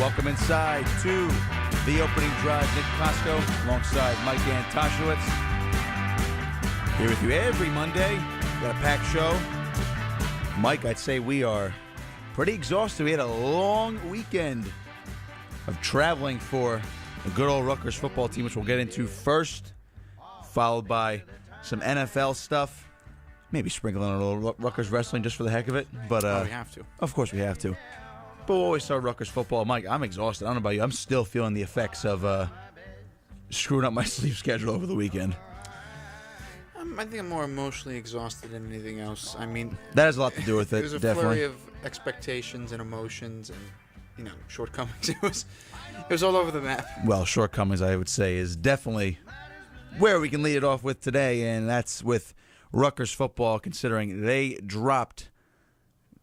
Welcome inside to the opening drive. Nick Kosko alongside Mike Antosiewicz. Here with you every Monday. Got a packed show. Mike, I'd say we are pretty exhausted. We had a long weekend of traveling for the good old Rutgers football team, which we'll get into first, followed by some NFL stuff. Maybe sprinkling a little Rutgers Wrestling just for the heck of it. But we have to. Of course we have to. But we'll always start Rutgers football. Mike, I'm exhausted. I don't know about you. I'm still feeling the effects of screwing up my sleep schedule over the weekend. I think I'm more emotionally exhausted than anything else. I mean, that has a lot to do with it. There's a flurry of expectations and emotions and, shortcomings. It was all over the map. Well, shortcomings, I would say, is definitely where we can lead it off with today, and that's with Rutgers football, considering they dropped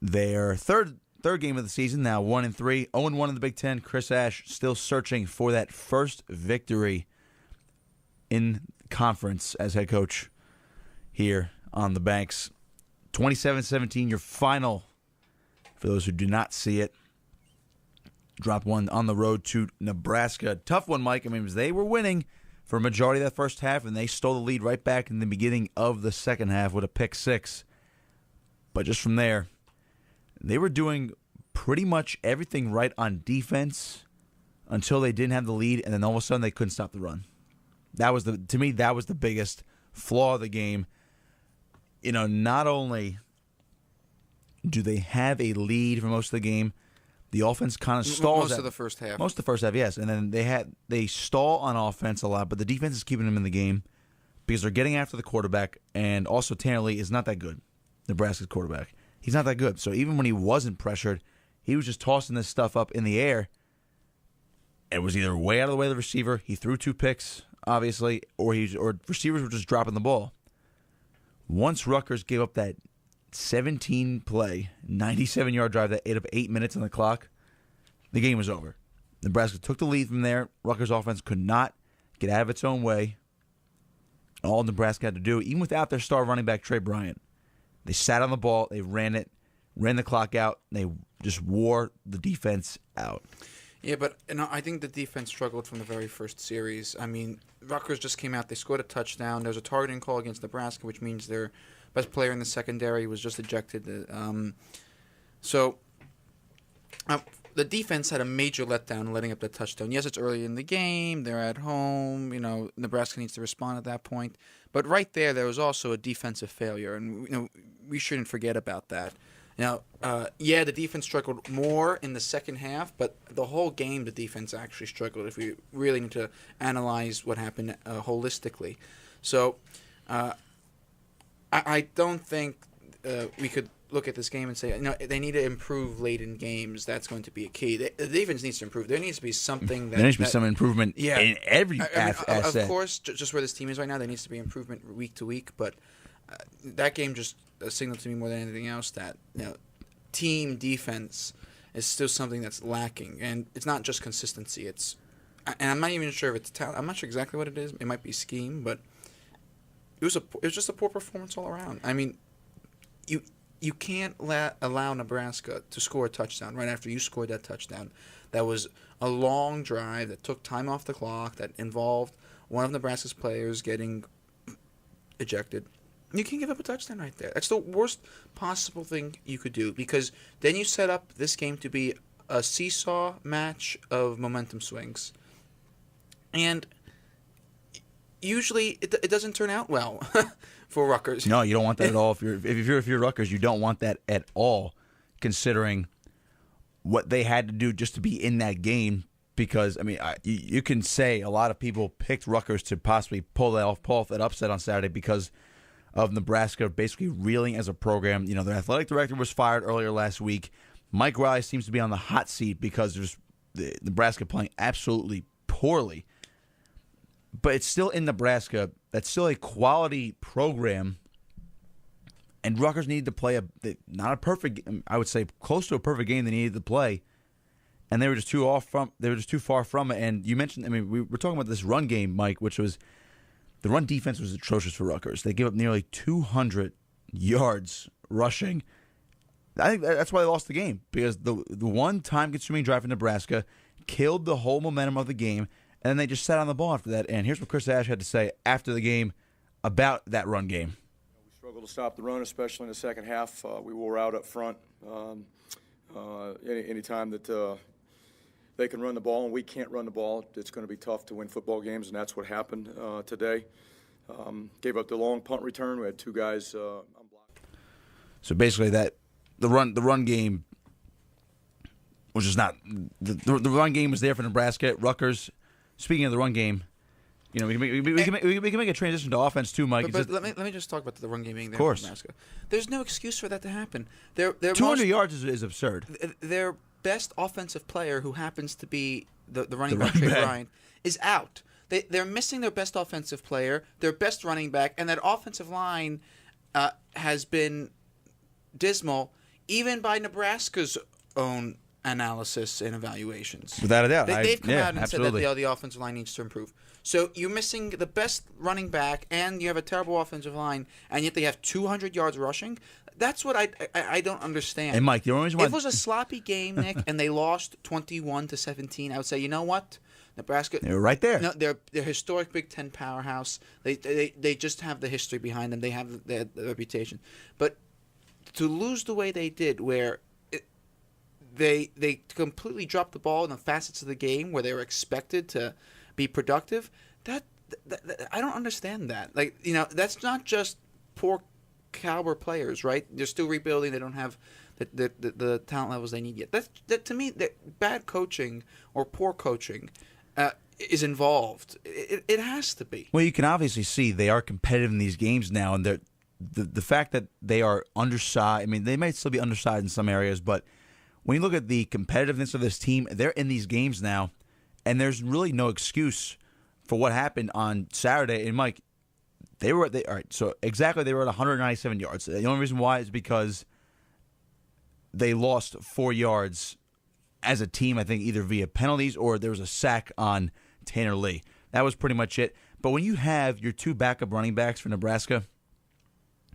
their third game of the season, now 1-3, 0-1 in the Big Ten. Chris Ash still searching for that first victory in conference as head coach here on the Banks. 27-17, your final, for those who do not see it. Drop one on the road to Nebraska. Tough one, Mike. I mean, they were winning for a majority of that first half, and they stole the lead right back in the beginning of the second half with a pick six. But just from there, they were doing pretty much everything right on defense until they didn't have the lead, and then all of a sudden they couldn't stop the run. To me, that was the biggest flaw of the game. Not only do they have a lead for most of the game, the offense kind of stalls. Most of the first half. Most of the first half, yes. And then they stall on offense a lot, but the defense is keeping them in the game because they're getting after the quarterback, and also Tanner Lee is not that good, Nebraska's quarterback. He's not that good. So even when he wasn't pressured, he was just tossing this stuff up in the air. It was either way out of the way of the receiver. He threw two picks, obviously, or receivers were just dropping the ball. Once Rutgers gave up that 17-play, 97-yard drive that ate up 8 minutes on the clock, the game was over. Nebraska took the lead from there. Rutgers' offense could not get out of its own way. All Nebraska had to do, even without their star running back, Trey Bryant, they sat on the ball, they ran the clock out, they just wore the defense out. Yeah, but I think the defense struggled from the very first series. I mean, Rutgers just came out, they scored a touchdown. There was a targeting call against Nebraska, which means their best player in the secondary was just ejected. The defense had a major letdown letting up the touchdown. Yes, it's early in the game. They're at home. Nebraska needs to respond at that point. But right there was also a defensive failure, and we shouldn't forget about that. Now, the defense struggled more in the second half, but the whole game the defense actually struggled if we really need to analyze what happened holistically. So I don't think we could look at this game and say, they need to improve late in games. That's going to be a key. The defense needs to improve. There needs to be something there needs to be some improvement in every asset. Of course, just where this team is right now, there needs to be improvement week to week. But that game just signaled to me more than anything else that team defense is still something that's lacking, and it's not just consistency. And I'm not even sure if it's talent. I'm not sure exactly what it is. It might be scheme, but it was just a poor performance all around. I mean, you can't allow Nebraska to score a touchdown right after you scored that touchdown. That was a long drive that took time off the clock, that involved one of Nebraska's players getting ejected. You can't give up a touchdown right there. That's the worst possible thing you could do, because then you set up this game to be a seesaw match of momentum swings. And usually it doesn't turn out well for Rutgers. No, you don't want that at all. If you're Rutgers, you don't want that at all, considering what they had to do just to be in that game. Because you can say a lot of people picked Rutgers to possibly pull off that upset on Saturday because of Nebraska basically reeling as a program. Their athletic director was fired earlier last week. Mike Riley seems to be on the hot seat because there's Nebraska playing absolutely poorly. But it's still in Nebraska. That's still a quality program. And Rutgers needed to play not a perfect, I would say close to a perfect game they needed to play. And they were just too far from it. And you mentioned, we were talking about this run game, Mike, which was the run defense was atrocious for Rutgers. They gave up nearly 200 yards rushing. I think that's why they lost the game, because the one time-consuming drive for Nebraska killed the whole momentum of the game, and then they just sat on the ball after that. And here's what Chris Ash had to say after the game about that run game. We struggled to stop the run, especially in the second half. We wore out up front. Anytime that they can run the ball and we can't run the ball, it's going to be tough to win football games, and that's what happened today. Gave up the long punt return. We had two guys unblocked. So basically, the run game was just not the run game was there for Nebraska. Rutgers. Speaking of the run game, we can make a transition to offense too, Mike. But let me just talk about the run game being there for Nebraska. There's no excuse for that to happen. Their 200 yards is absurd. Their best offensive player, who happens to be the running back, Trey Bryant, is out. They're missing their best offensive player, their best running back, and that offensive line has been dismal, even by Nebraska's own analysis and evaluations. Without a doubt. They've come out and absolutely. said that the offensive line needs to improve. So you're missing the best running back, and you have a terrible offensive line, and yet they have 200 yards rushing. That's what I don't understand. And Mike, the only reason why if it was a sloppy game, Nick, and they lost 21-17, I would say, you know what? Nebraska, they're right there. No, they're historic Big Ten powerhouse. They just have the history behind them. They have the reputation. But to lose the way they did, where they completely dropped the ball in the facets of the game where they were expected to be productive, that I don't understand that. That's not just poor caliber players, right? They're still rebuilding. They don't have the talent levels they need yet. That to me, that bad coaching or poor coaching is involved. It has to be. Well, you can obviously see they are competitive in these games now, and the fact that they are undersized. I mean, they might still be undersized in some areas, but when you look at the competitiveness of this team, they're in these games now, and there's really no excuse for what happened on Saturday. And Mike, all right. So exactly, they were at 197 yards. The only reason why is because they lost 4 yards as a team. I think either via penalties or there was a sack on Tanner Lee. That was pretty much it. But when you have your two backup running backs for Nebraska,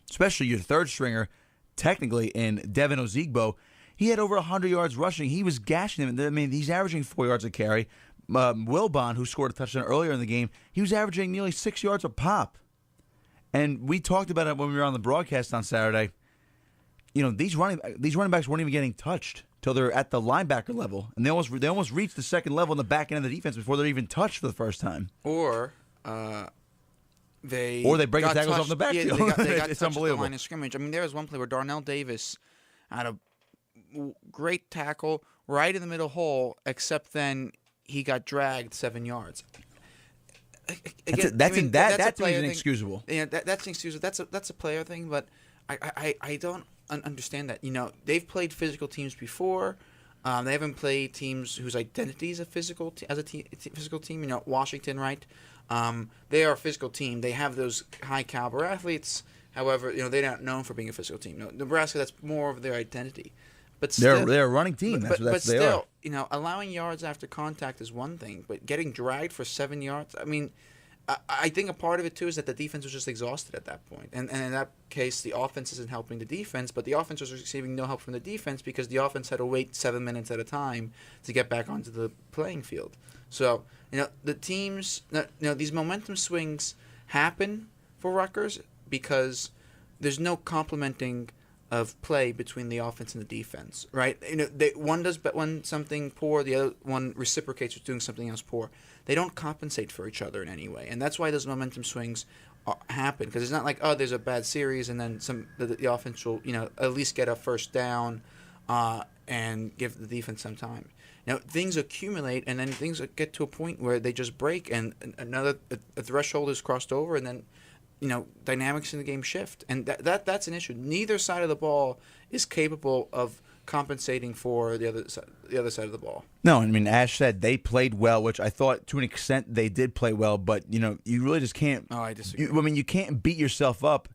especially your third stringer, technically in Devin Ozigbo, he had over 100 yards rushing. He was gashing them. I mean, he's averaging 4 yards a carry. Wilbon, who scored a touchdown earlier in the game, he was averaging nearly 6 yards a pop. And we talked about it when we were on the broadcast on Saturday. These running backs weren't even getting touched till they're at the linebacker level, and they almost reached the second level in the back end of the defense before they're even touched for the first time. Or they break the tackles off the backfield. Yeah, they got it's touched unbelievable. at the line of scrimmage. I mean, there was one play where Darnell Davis had a great tackle right in the middle hole, except then he got dragged 7 yards. Again, that's player inexcusable. Yeah, that's inexcusable. That's a player thing, but I don't understand that. They've played physical teams before. They haven't played teams whose identity is a physical physical team. Washington, right? They are a physical team. They have those high caliber athletes. However, they're not known for being a physical team. Nebraska, that's more of their identity. But still, they're a running team. But still, allowing yards after contact is one thing, but getting dragged for 7 yards. I mean, I think a part of it too is that the defense was just exhausted at that point, and in that case, the offense isn't helping the defense, but the offense was receiving no help from the defense because the offense had to wait 7 minutes at a time to get back onto the playing field. So the teams, these momentum swings happen for Rutgers because there's no complementing of play between the offense and the defense, right? One does when something poor, the other one reciprocates with doing something else poor. They don't compensate for each other in any way, and that's why those momentum swings happen. Because it's not like there's a bad series and then the offense will at least get a first down and give the defense some time. Things accumulate, and then things get to a point where they just break, and a threshold is crossed over, and then dynamics in the game shift, and that's an issue. Neither side of the ball is capable of compensating for the other side of the ball. No, I mean, Ash said they played well, which I thought to an extent they did play well, but you really just can't. Oh, I disagree. You can't beat yourself up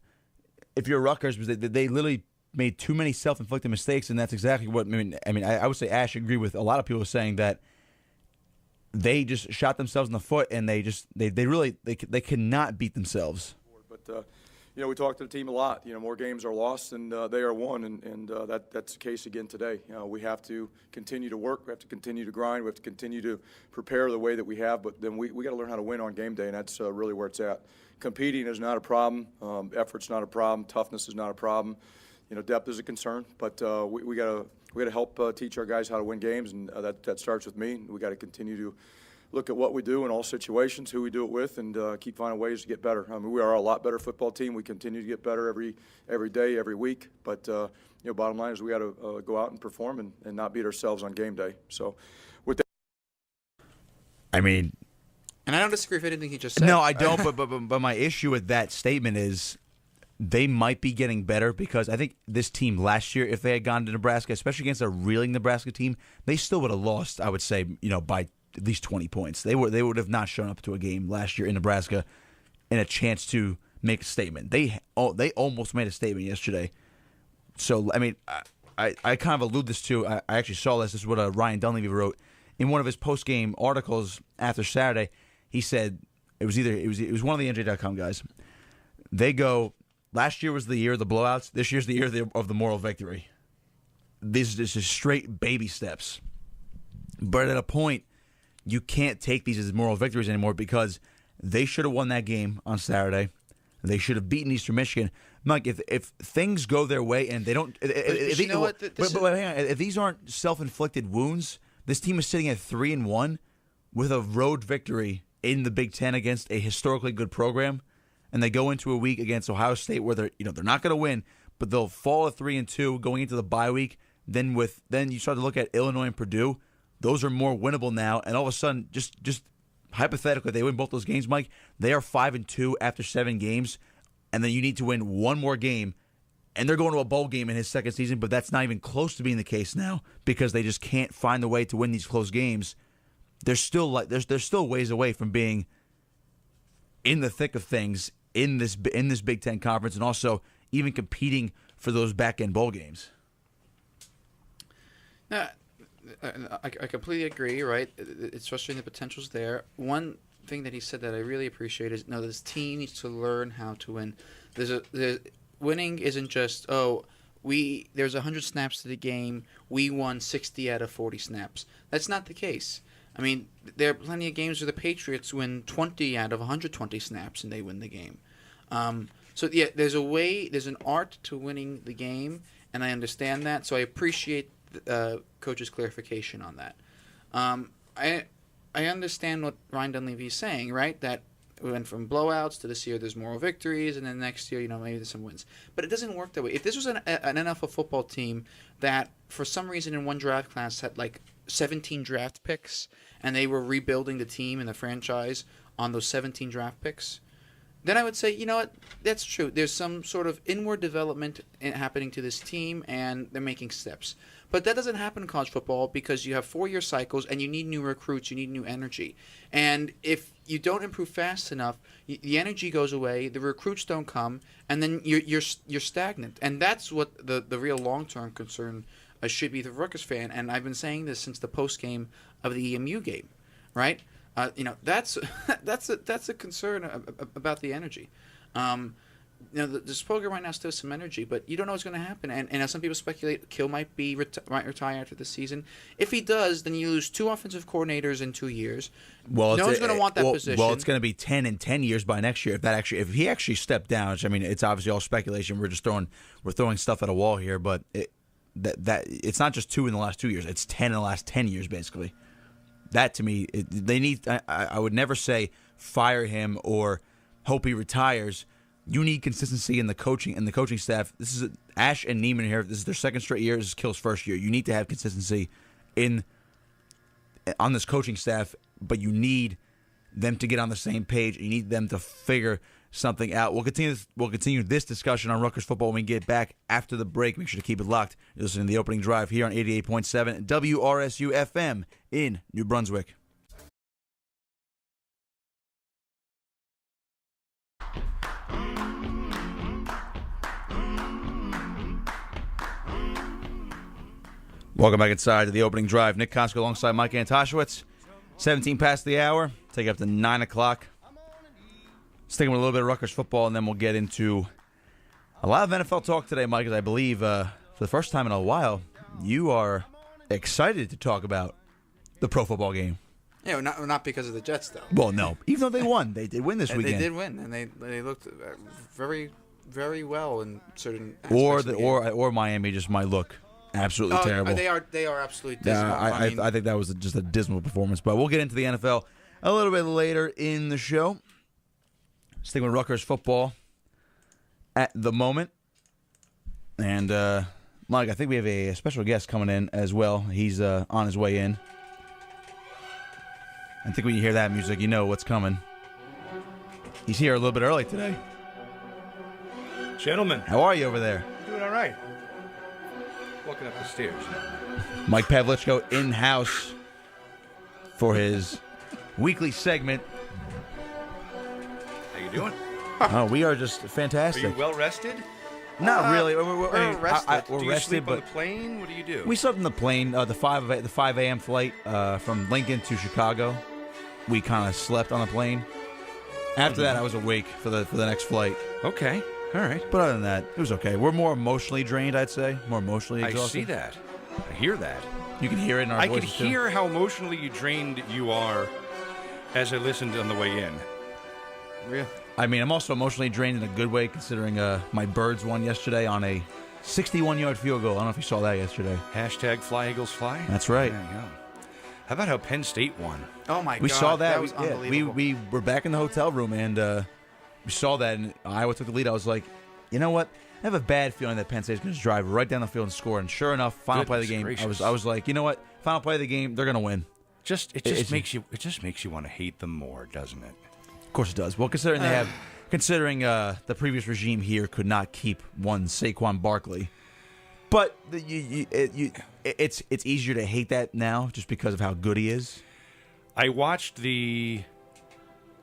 if you're Rutgers because they literally made too many self-inflicted mistakes, and that's exactly what I would say. Ash agreed with a lot of people saying that they just shot themselves in the foot, and they cannot beat themselves. But we talk to the team a lot. More games are lost than they are won, and that's the case again today. We have to continue to work. We have to continue to grind. We have to continue to prepare the way that we have, but then we got to learn how to win on game day, and that's really where it's at. Competing is not a problem. Effort's not a problem. Toughness is not a problem. Depth is a concern, but we got to help teach our guys how to win games, and that starts with me. We got to continue to look at what we do in all situations, who we do it with, and keep finding ways to get better. We are a lot better football team. We continue to get better every day, every week. But bottom line is we got to go out and perform and not beat ourselves on game day. So, with that, and I don't disagree with anything he just said. No, I don't. but my issue with that statement is they might be getting better, because I think this team last year, if they had gone to Nebraska, especially against a reeling Nebraska team, they still would have lost. I would say, by at least 20 points. They would have not shown up to a game last year in Nebraska in a chance to make a statement. They almost made a statement yesterday. So, I kind of allude this to, I actually saw this. This is what Ryan Dunleavy wrote in one of his post-game articles after Saturday. He said, it was one of the NJ.com guys. They go, last year was the year of the blowouts. This year's the year of the moral victory. This is straight baby steps. But at a point, you can't take these as moral victories anymore, because they should have won that game on Saturday. They should have beaten Eastern Michigan. Mike, if things go their way and they don't, if these aren't self-inflicted wounds, this team is sitting at 3-1 with a road victory in the Big Ten against a historically good program, and they go into a week against Ohio State where they're not going to win, but they'll fall at 3-2 going into the bye week. Then you start to look at Illinois and Purdue. Those are more winnable now, and all of a sudden, just hypothetically, they win both those games, Mike. They are 5-2 after 7 games, and then you need to win one more game, and they're going to a bowl game in his second season. But that's not even close to being the case now, because they just can't find the way to win these close games. They're still ways away from being in the thick of things in this Big Ten conference, and also even competing for those back end bowl games. Now, I completely agree, right? It's frustrating, the potential's there. One thing that he said that I really appreciate is, this team needs to learn how to win. Winning isn't just, there's 100 snaps to the game, we won 60 out of 40 snaps. That's not the case. There are plenty of games where the Patriots win 20 out of 120 snaps and they win the game. There's an art to winning the game, and I understand that, so I appreciate coach's clarification on that. I understand what Ryan Dunleavy is saying, right? That we went from blowouts to this year there's moral victories, and then next year, maybe there's some wins. But it doesn't work that way. If this was an NFL football team that, for some reason in one draft class, had like 17 draft picks, and they were rebuilding the team and the franchise on those 17 draft picks, then I would say, that's true. There's some sort of inward development happening to this team, and they're making steps. But that doesn't happen in college football, because you have 4-year cycles and you need new recruits, you need new energy. And if you don't improve fast enough, the energy goes away, the recruits don't come, and then you're stagnant. And that's what the real long-term concern should be the Rutgers fan. And I've been saying this since the post-game of the EMU game, right? That's a concern about the energy. This program right now still has some energy, but you don't know what's going to happen. And as some people speculate, Kill might retire after the season. If he does, then you lose 2 offensive coordinators in 2 years. No one's going to want that position. Well, it's going to be 10 in 10 years by next year. If he actually stepped down, which, it's obviously all speculation. We're throwing stuff at a wall here, but it's not just 2 in the last 2 years. It's 10 in the last 10 years, basically. That, to me, they need. I would never say fire him or hope he retires. You need consistency in the coaching staff. This is Ash and Neiman here. This is their second straight year. This is Kill's first year. You need to have consistency on this coaching staff, but you need them to get on the same page. You need them to figure something out. We'll continue this discussion on Rutgers football when we get back after the break. Make sure to keep it locked. You're listening to The Opening Drive here on 88.7 WRSU FM in New Brunswick. Welcome back inside to The Opening Drive. Nick Kosko alongside Mike Antosiewicz. 17 past the hour. Take up to 9 o'clock. Sticking with a little bit of Rutgers football, and then we'll get into A lot of NFL talk today, Mike, as I believe for the first time in a while, you are excited to talk about the pro football game. Yeah, not because of the Jets, though. Well, no. Even though they won. They did win this weekend. They did win, and they looked very, very well in certain aspects of the game. Or Miami just might look absolutely terrible. They are absolutely dismal. Yeah, I think that was just a dismal performance. But we'll get into the NFL a little bit later in the show. Sticking with Rutgers football at the moment. And, Mike, I think we have a special guest coming in as well. He's on his way in. I think when you hear that music, you know what's coming. He's here a little bit early today. Gentlemen. How are you over there? Doing all right. Walking up the stairs. Mike Pavlichko in-house for his weekly segment. How you doing? Oh, we are just Are fantastic. you well rested? Not really. we're rested. Do you rested, sleep on but the plane? What do you do? we slept on the plane. The 5 a.m. flight from Lincoln to Chicago. We kind of slept on the plane. After that, I was awake for the next flight. Okay. All right. But other than that, it was okay. We're more emotionally drained, I'd say. More emotionally I exhausted. see that. I hear that. You can hear it in our I voices, could hear how emotionally drained you are as I listened on the way in. Real. I mean, I'm also emotionally drained in a good way, considering my Birds won yesterday on a 61-yard field goal. I don't know if you saw that yesterday. Hashtag Fly Eagles Fly. That's right. There you go. How about how Penn State won? Oh, my God. We saw that. That was unbelievable. We were back in the hotel room, and we saw that, and Iowa took the lead. I was like, you know what? I have a bad feeling that Penn State's going to drive right down the field and score. And sure enough, final play of the game, Goodness I was like, you know what? Final play of the game, they're going to win. It just makes you want to hate them more, doesn't it? Of course it does. Well, considering the previous regime here could not keep one Saquon Barkley, but it's easier to hate that now just because of how good he is. I watched the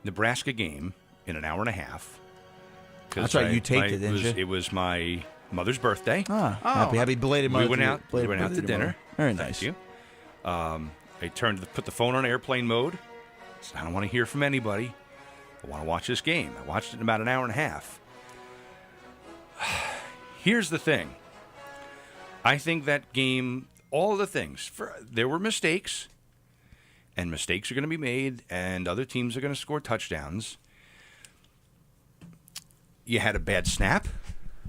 Nebraska game in an hour and a half. That's right. You taped it, didn't you? It was my mother's birthday. Happy belated Mother's We went Day. out to dinner. Very nice. Thank you. I put the phone on airplane mode. I don't want to hear from anybody. I want to watch this game. I watched it in about an hour and a half. Here's the thing. I think that game, all the things, there were mistakes, and mistakes are going to be made, and other teams are going to score touchdowns. You had a bad snap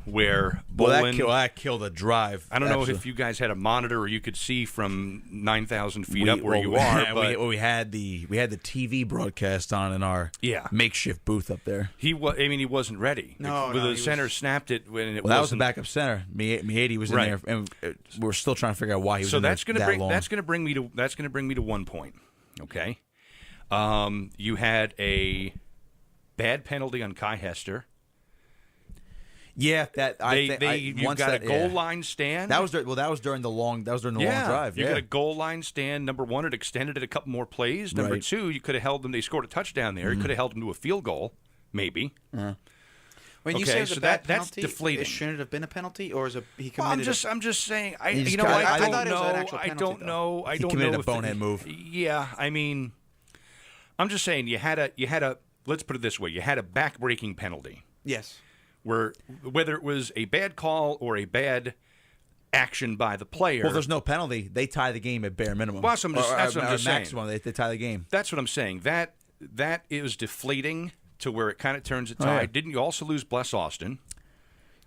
where Bolin... Well, that killed a drive. I don't know if you guys had a monitor or you could see from 9,000 feet up where you are. But we had the TV broadcast on in our makeshift booth up there. He wasn't ready. The center snapped it when it that was the backup center. Miehady was in there, and we're still trying to figure out why he was in there that long. That's going to bring me to one point. Okay, you had a bad penalty on Kai Hester. Yeah, you got a goal line stand. That was during the long drive. You got a goal line stand. Number one, it extended it a couple more plays. Number two, you could have held them. They scored a touchdown there. You could have held them to a field goal, maybe. When you say it's a bad penalty, that's deflating. It shouldn't have been a penalty, or is it he committed? I'm just saying. I don't know. He committed a bonehead move. Yeah, I mean, I'm just saying you had a. Let's put it this way: you had a back-breaking penalty. Yes. Whether it was a bad call or a bad action by the player. Well, if there's no penalty, they tie the game at bare minimum. Well, that's what I'm just saying. Maximum, they tie the game. That's what I'm saying. That is deflating to where it kind of turns it tide. Didn't you also lose Bless Austin?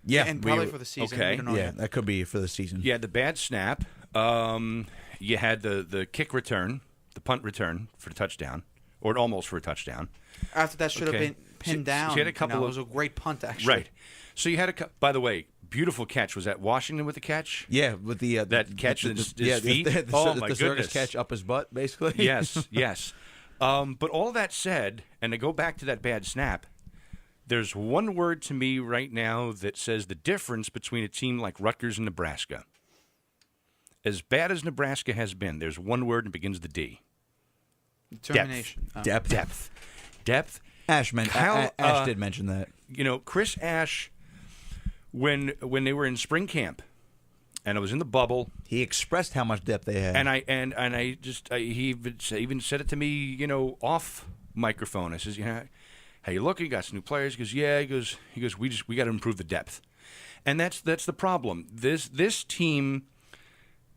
Yeah, and probably for the season. Okay. We don't know yet. That could be for the season. You had the bad snap. You had the kick return, the punt return for the touchdown, or almost for a touchdown. After that should have been pinned down. She had a couple it was a great punt, actually. Right. So you had by the way, beautiful catch. Was that Washington with the catch? Yeah, with the that catch with his feet. The circus catch up his butt, basically. Yes. But all that said, and to go back to that bad snap, there's one word to me right now that says the difference between a team like Rutgers and Nebraska. As bad as Nebraska has been, there's one word and begins with the D. Determination. Depth. Ash did mention that. Chris Ash, when they were in spring camp, and I was in the bubble, he expressed how much depth they had. He even said it to me, off microphone. I says, how you looking? You got some new players? He goes, yeah. He goes, we got to improve the depth. And that's the problem. This team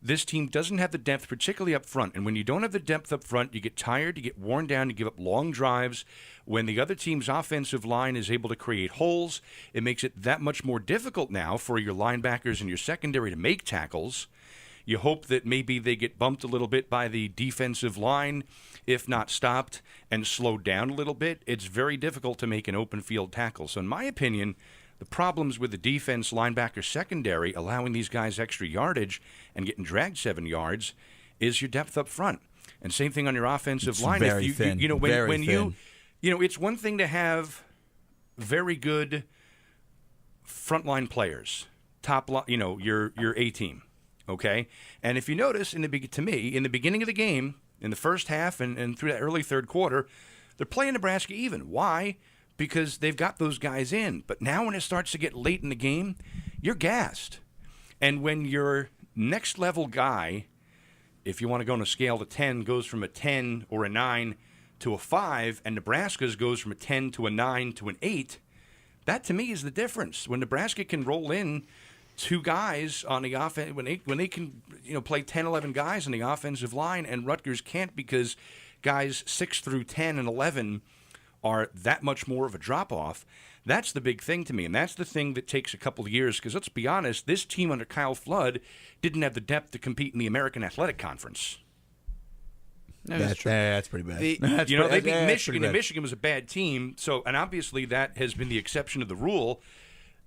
doesn't have the depth, particularly up front. And when you don't have the depth up front, you get tired, you get worn down, you give up long drives. When the other team's offensive line is able to create holes, it makes it that much more difficult now for your linebackers and your secondary to make tackles. You hope that maybe they get bumped a little bit by the defensive line, if not stopped, and slowed down a little bit. It's very difficult to make an open field tackle. So in my opinion, the problems with the defense, linebacker, secondary, allowing these guys extra yardage and getting dragged 7 yards, is your depth up front. And same thing on your offensive line. Very thin. It's one thing to have very good frontline players, your A team. Okay, and if you notice, in the beginning of the game, in the first half and through that early third quarter, they're playing Nebraska even. Why? Because they've got those guys in. But now when it starts to get late in the game, you're gassed. And when your next level guy, if you want to go on a scale to 10, goes from a 10 or a 9 to a 5, and Nebraska's goes from a 10 to a 9 to an 8, that to me is the difference. When Nebraska can roll in 2 guys on the offense, when they can play 10, 11 guys on the offensive line, and Rutgers can't because guys 6 through 10 and 11 are that much more of a drop-off, that's the big thing to me. And that's the thing that takes a couple of years, because let's be honest, this team under Kyle Flood didn't have the depth to compete in the American Athletic Conference. That's pretty bad. They beat Michigan, and Michigan was a bad team. So, and obviously that has been the exception to the rule.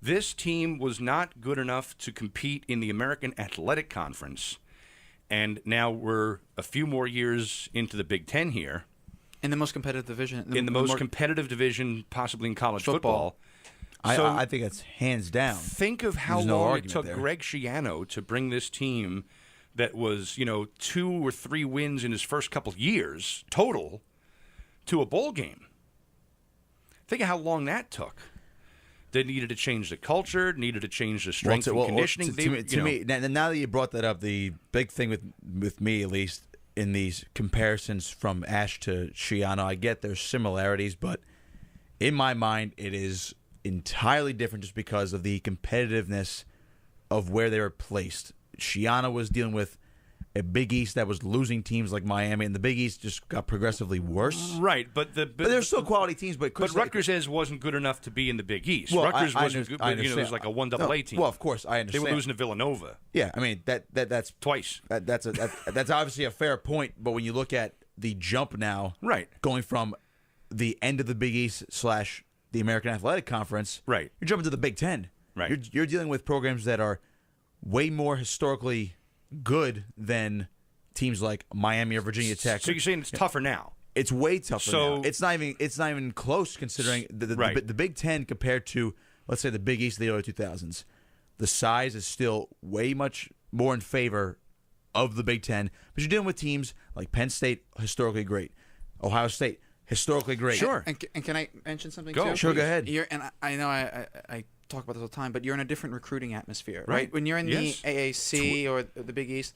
This team was not good enough to compete in the American Athletic Conference, and now we're a few more years into the Big Ten here. In the most competitive division. In the most competitive division possibly in college football. I think that's hands down. Think of how long it took Greg Schiano to bring this team that was, 2 or 3 wins in his first couple of years total to a bowl game. Think of how long that took. They needed to change the culture, needed to change the strength and conditioning. To me, now that you brought that up, the big thing with me, at least, in these comparisons from Ash to Schiano, I get there's similarities, but in my mind, it is entirely different just because of the competitiveness of where they were placed. Schiano was dealing with a Big East that was losing teams like Miami, and the Big East just got progressively worse. Right, but there's still quality teams. But Rutgers wasn't good enough to be in the Big East. Well, Rutgers wasn't good. It was like a 1AA team. Well, of course, I understand. They were losing to Villanova. Yeah, I mean that's twice. That's obviously a fair point. But when you look at the jump now, right, going from the end of the Big East / the American Athletic Conference, right, you're jumping to the Big Ten. Right, you're dealing with programs that are way more historically good than teams like Miami or Virginia Tech. So you're saying it's tougher now? It's way tougher now. It's not even close considering the Big Ten compared to, let's say, the Big East of the early 2000s. The size is still way much more in favor of the Big Ten. But you're dealing with teams like Penn State, historically great. Ohio State, historically great. Sure. And can I mention something too? Sure, go ahead. I know I talk about this all the time, but you're in a different recruiting atmosphere, right? When you're in the AAC or the Big East,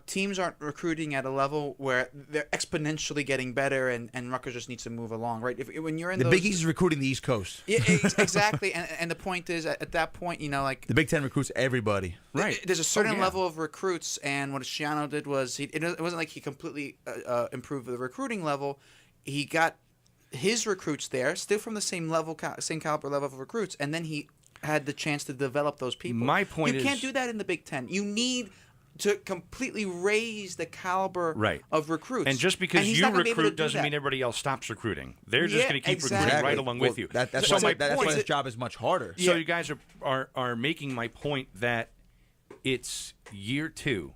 teams aren't recruiting at a level where they're exponentially getting better, and Rutgers just needs to move along, right? When you're in the Big East is recruiting the East Coast, yeah, exactly. and the point is, at that point, like the Big Ten recruits everybody, right? There's a certain level of recruits, and what Schiano did was it wasn't like he completely improved the recruiting level. He got his recruits there, still from the same caliber level of recruits, and then he had the chance to develop those people. My point is, you can't do that in the Big Ten. You need to completely raise the caliber of recruits. And just because you recruit doesn't mean everybody else stops recruiting. They're just going to keep recruiting right along with you. That's why his job is much harder. So you guys are making my point that it's year 2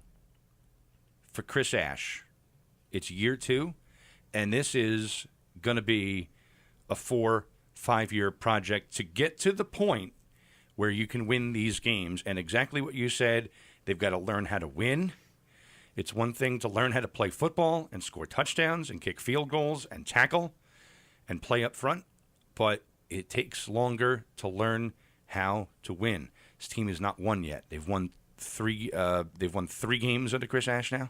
for Chris Ash. It's year 2, and this is going to be a 4-5-year project to get to the point where you can win these games. And exactly what you said, they've got to learn how to win. It's one thing to learn how to play football and score touchdowns and kick field goals and tackle and play up front, but it takes longer to learn how to win. This team has not won yet. They've won 3 games under Chris Ash now.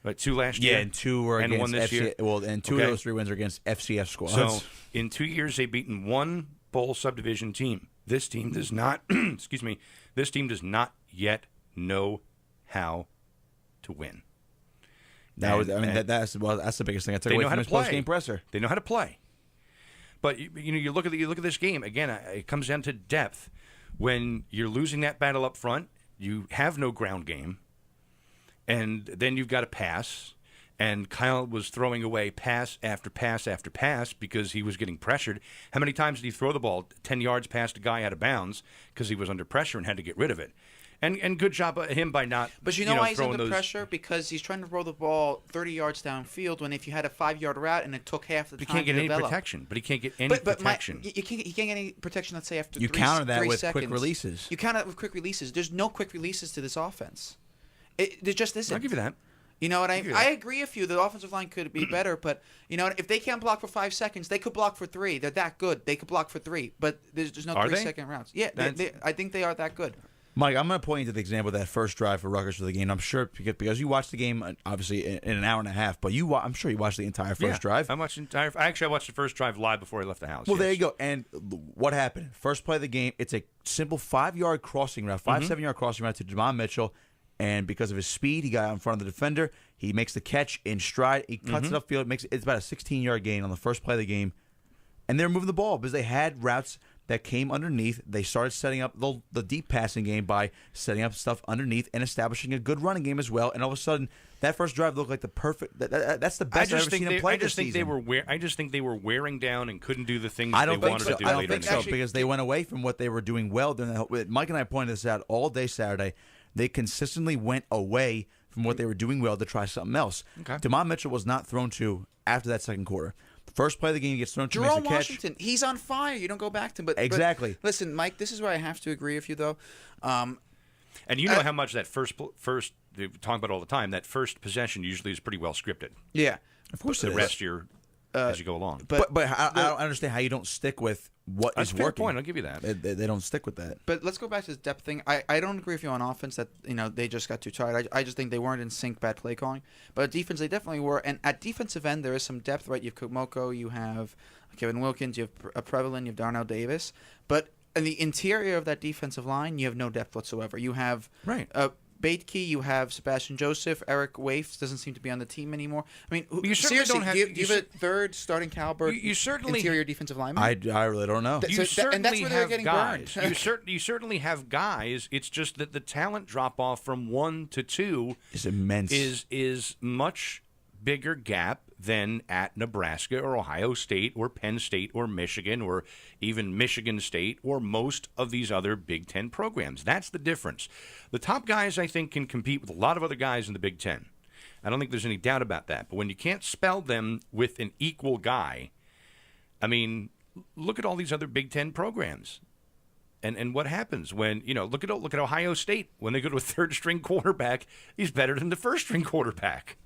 Right, 2 last year. Yeah, and 2 were against one this year. Well, and 2 of those 3 wins are against FCS squads. So in 2 years, they've beaten 1 bowl subdivision team. This team does not, excuse me, this team does not yet know how to win. That's the biggest thing I took away from his post-game presser. They know how to play. But you look at this game again. It comes down to depth. When you're losing that battle up front, you have no ground game, and then you've got to pass. And Kyle was throwing away pass after pass after pass because he was getting pressured. How many times did he throw the ball 10 yards past a guy out of bounds because he was under pressure and had to get rid of it? And good job of him by not. But you know why he's under pressure? Because he's trying to throw the ball 30 yards downfield. When if you had a 5-yard route and it took half the time to develop. He can't get any protection. But he can't get any protection. He can't get any protection. Let's say after you 3 counter that with seconds. quick releases. You counter that with quick releases. There's no quick releases to this offense. There just isn't. I'll give you that. You know what I mean? I agree with you. The offensive line could be better, but you know what? If they can't block for 5 seconds, they could block for 3. They're that good. They could block for 3, but there's no 3-second routes. Yeah, I think they are that good. Mike, I'm going to point you to the example of that first drive for Rutgers for the game. I'm sure because you watched the game, obviously, in an hour and a half, but I'm sure you watched the entire first drive. I watched the first drive live before I left the house. Well, there you go. And what happened? First play of the game, it's a simple 5-yard crossing route, 7-yard crossing route to Jamon Mitchell. And because of his speed, he got out in front of the defender. He makes the catch in stride. He cuts it upfield. It's about a 16-yard gain on the first play of the game. And they're moving the ball because they had routes that came underneath. They started setting up the deep passing game by setting up stuff underneath and establishing a good running game as well. And all of a sudden, that first drive looked like the perfect. That's the best I've ever seen them play this season. I just think they were wearing down and couldn't do the things they wanted to do. I don't think so because they went away from what they were doing well. Mike and I pointed this out all day Saturday. They consistently went away from what they were doing well to try something else. Okay. Jamon Mitchell was not thrown to after that second quarter. First play of the game, he gets thrown to, makes a catch. Jerome Washington, he's on fire. You don't go back to him. Exactly. But listen, Mike, this is where I have to agree with you, though. And you know how much that first they talk about all the time, that first possession usually is pretty well scripted. Yeah. Of course the rest you're as you go along. But I don't understand how you don't stick with what is working. That's a fair point. I'll give you that. They don't stick with that. But let's go back to this depth thing. I don't agree with you on offense that they just got too tired. I just think they weren't in sync, bad play calling. But at defense, they definitely were. And at defensive end, there is some depth, right? You have Kumoko, you have Kevin Wilkins, you have Prevalin, you have Darnell Davis. But in the interior of that defensive line, you have no depth whatsoever. You have Baitke, you have Sebastian Joseph, Eric Waifs doesn't seem to be on the team anymore. I mean, you seriously, don't have, do you have a third starting caliber interior defensive lineman? I really don't know. And that's where they're getting guys. burned. You certainly have guys. It's just that the talent drop off from 1 to 2 is immense. Is much bigger gap than at Nebraska or Ohio State or Penn State or Michigan or even Michigan State or most of these other Big Ten programs. That's the difference. The top guys, I think, can compete with a lot of other guys in the Big Ten. I don't think there's any doubt about that. But when you can't spell them with an equal guy, I mean, look at all these other Big Ten programs. And what happens when, look at Ohio State. When they go to a third-string quarterback, he's better than the first-string quarterback.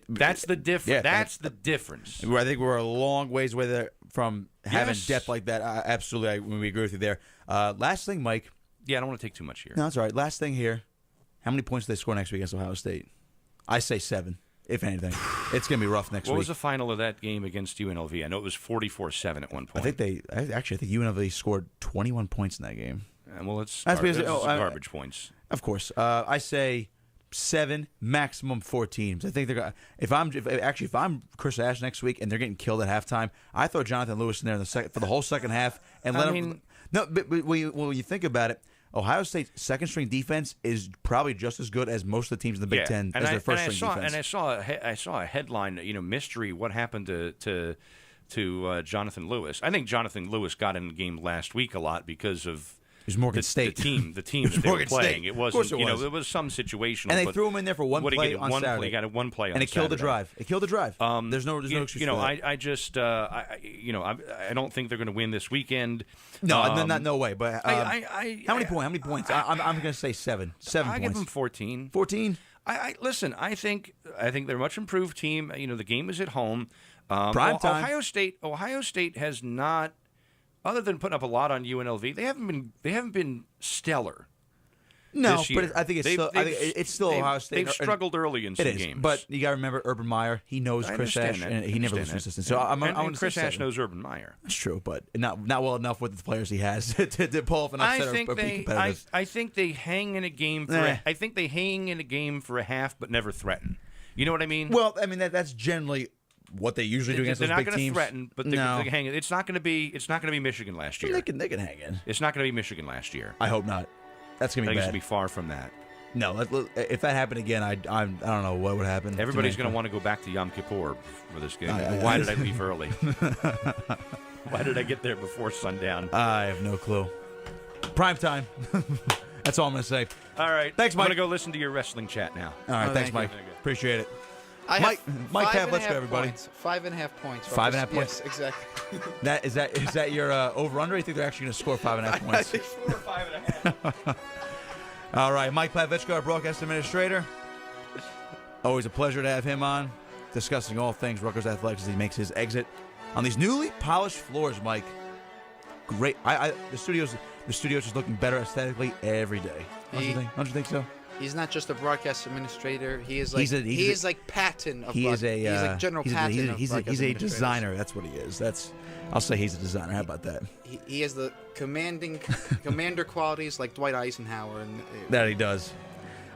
That's the difference. Yeah, that's the difference. I think we're a long ways away there from having depth like that. Absolutely, we agree with you there. Last thing, Mike. Yeah, I don't want to take too much here. No, that's all right. Last thing here. How many points do they score next week against Ohio State? I say 7, if anything. It's going to be rough next week. What was the final of that game against UNLV? I know it was 44-7 at one point. I think UNLV scored 21 points in that game. Well, it's garbage points. Of course. I say 7, maximum 14. I think they're if I'm Chris Ash next week and they're getting killed at halftime, I throw Jonathan Lewis in there for the whole second half and let him. No, but when you think about it, Ohio State's second-string defense is probably just as good as most of the teams in the Big Ten as their first-string defense. And I saw a headline, mystery. What happened to Jonathan Lewis? I think Jonathan Lewis got in the game last week a lot because of. It was Morgan State. The team that they were playing. State. It wasn't, it was some situational. And they threw him in there for one play on Saturday. He got one play on and it Saturday. Killed the drive. There's no excuse for that. I don't think they're going to win this weekend. No, no way. But how many points? I'm going to say 7. 7 points. I give them 14. 14? Listen. I think they're a much improved team. The game is at home. Prime time. Ohio State has not. Other than putting up a lot on UNLV, they haven't been stellar. No, this year. but I think it's still Ohio State. They've struggled early in some It is, games. but you got to remember Urban Meyer. He knows Chris Ash, and he never loses consistent. So I'm going to Chris Ash knows Urban Meyer. That's true, but not well enough with the players he has to pull off an upset or be competitive. I think they hang in a game for. I think they hang in a game for a half, but never threaten. You know what I mean? Well, I mean that's generally what they usually do against those big teams. They're not going to threaten, but they hang in. It's not going to be Michigan last year. They can hang in. It's not going to be Michigan last year. I hope not. That's going to be bad. It's going to be far from that. No, if that happened again, I don't know what would happen. Everybody's going to want to go back to Yom Kippur for this game. Why did I leave early? Why did I get there before sundown? I have no clue. Prime time. That's all I'm going to say. All right. Thanks, Mike. I'm going to go listen to your wrestling chat now. All right. Thanks, Mike. Appreciate it. Mike Pavlichko, everybody. 5.5 points. 5.5 points. Yes, exactly. Is that your over/under? Or you think they're actually going to score 5.5 points? I think 4 or 5.5. All right, Mike Pavlichko, our broadcast administrator. Always a pleasure to have him on, discussing all things Rutgers athletics as he makes his exit on these newly polished floors. Mike, great. The studio's just looking better aesthetically every day. Don't you think so? He's not just a broadcast administrator. He is like he's like Patton of he's like General Patton. He's a designer. That's what he is. I'll say he's a designer. How about that? He has the commander qualities like Dwight Eisenhower. That he does.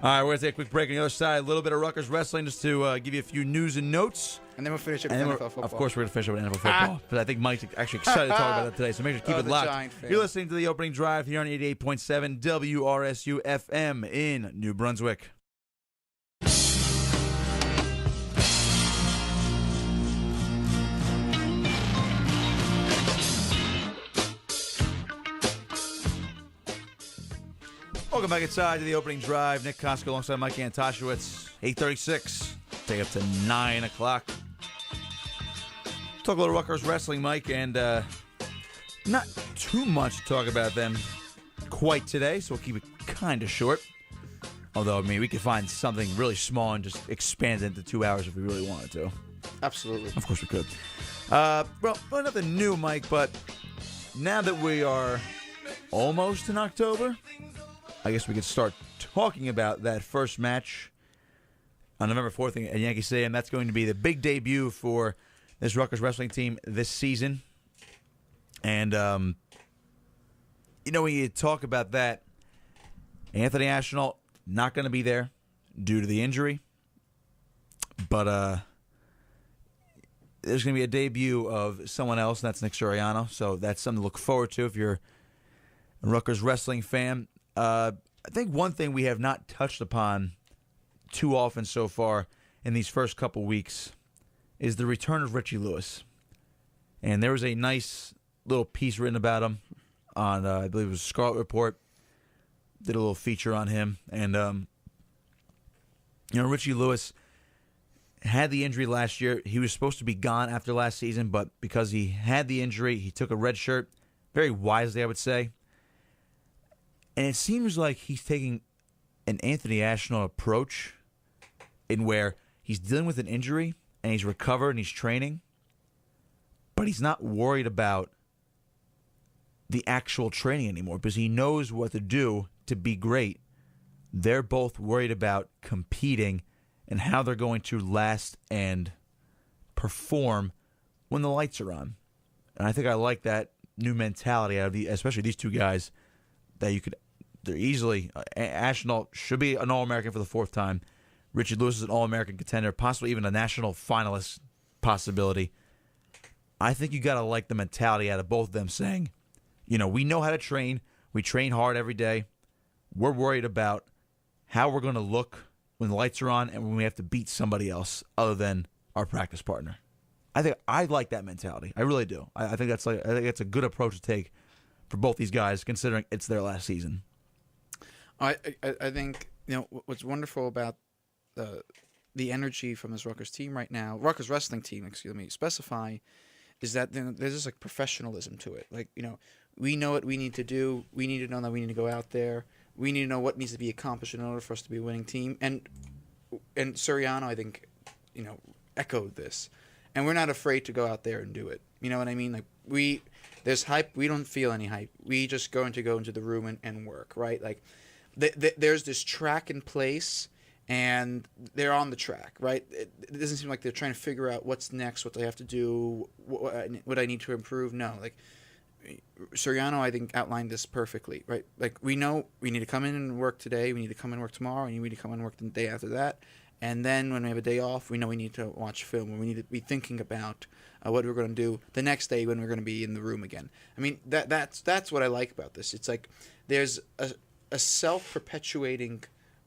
All right, we're going to take a quick break on the other side. A little bit of Rutgers Wrestling just to give you a few news and notes. And then we'll finish up with NFL football. Of course, we're going to finish up with NFL football. But I think Mike's actually excited to talk about that today, so make sure to keep it locked. You're listening to the opening drive here on 88.7 WRSU FM in New Brunswick. Welcome back inside to the opening drive. Nick Kosko alongside Mike Antosiewicz. 8:36. Take up to 9 o'clock. Talk a little Rutgers Wrestling, Mike, and not too much to talk about them quite today, so we'll keep it kind of short. Although, I mean, we could find something really small and just expand it into 2 hours if we really wanted to. Absolutely. Of course we could. Well, nothing new, Mike, but now that we are almost in October, I guess we could start talking about that first match on November 4th at Yankee Stadium. That's going to be the big debut for this Rutgers Wrestling team this season. And, when you talk about that, Anthony Ashnault not going to be there due to the injury. But there's going to be a debut of someone else, and that's Nick Suriano. So that's something to look forward to if you're a Rutgers Wrestling fan. I think one thing we have not touched upon too often so far in these first couple weeks is the return of Richie Lewis. And there was a nice little piece written about him on, I believe it was Scarlet Report. Did a little feature on him. And, Richie Lewis had the injury last year. He was supposed to be gone after last season, but because he had the injury, he took a red shirt. Very wisely, I would say. And it seems like he's taking an Anthony Ashnault approach in where he's dealing with an injury and he's recovered and he's training, but he's not worried about the actual training anymore because he knows what to do to be great. They're both worried about competing and how they're going to last and perform when the lights are on. And I think I like that new mentality out of especially these two guys that they're easily, Ashnault should be an All-American for the fourth time. Richard Lewis is an All-American contender, possibly even a national finalist possibility. I think you got to like the mentality out of both of them saying, we know how to train. We train hard every day. We're worried about how we're going to look when the lights are on and when we have to beat somebody else other than our practice partner. I like that mentality. I really do. I think that's a good approach to take for both these guys, considering it's their last season. I think what's wonderful about the energy from this Rutgers team right now, Rutgers Wrestling team, specify, is that there's just like professionalism to it. Like we know what we need to do. We need to know that we need to go out there. We need to know what needs to be accomplished in order for us to be a winning team. And Suriano, I think, echoed this. And we're not afraid to go out there and do it. You know what I mean? Like there's hype. We don't feel any hype. We just go into the room and work, right? Like there's this track in place, and they're on the track, right? It doesn't seem like they're trying to figure out what's next, what they have to do, what I need to improve. No, like Soriano, I think, outlined this perfectly, right? Like, we know we need to come in and work today, we need to come in and work tomorrow, and we need to come in and work the day after that. And then when we have a day off, we know we need to watch film, and we need to be thinking about what we're going to do the next day when we're going to be in the room again. I mean, that's what I like about this. It's like there's a self-perpetuating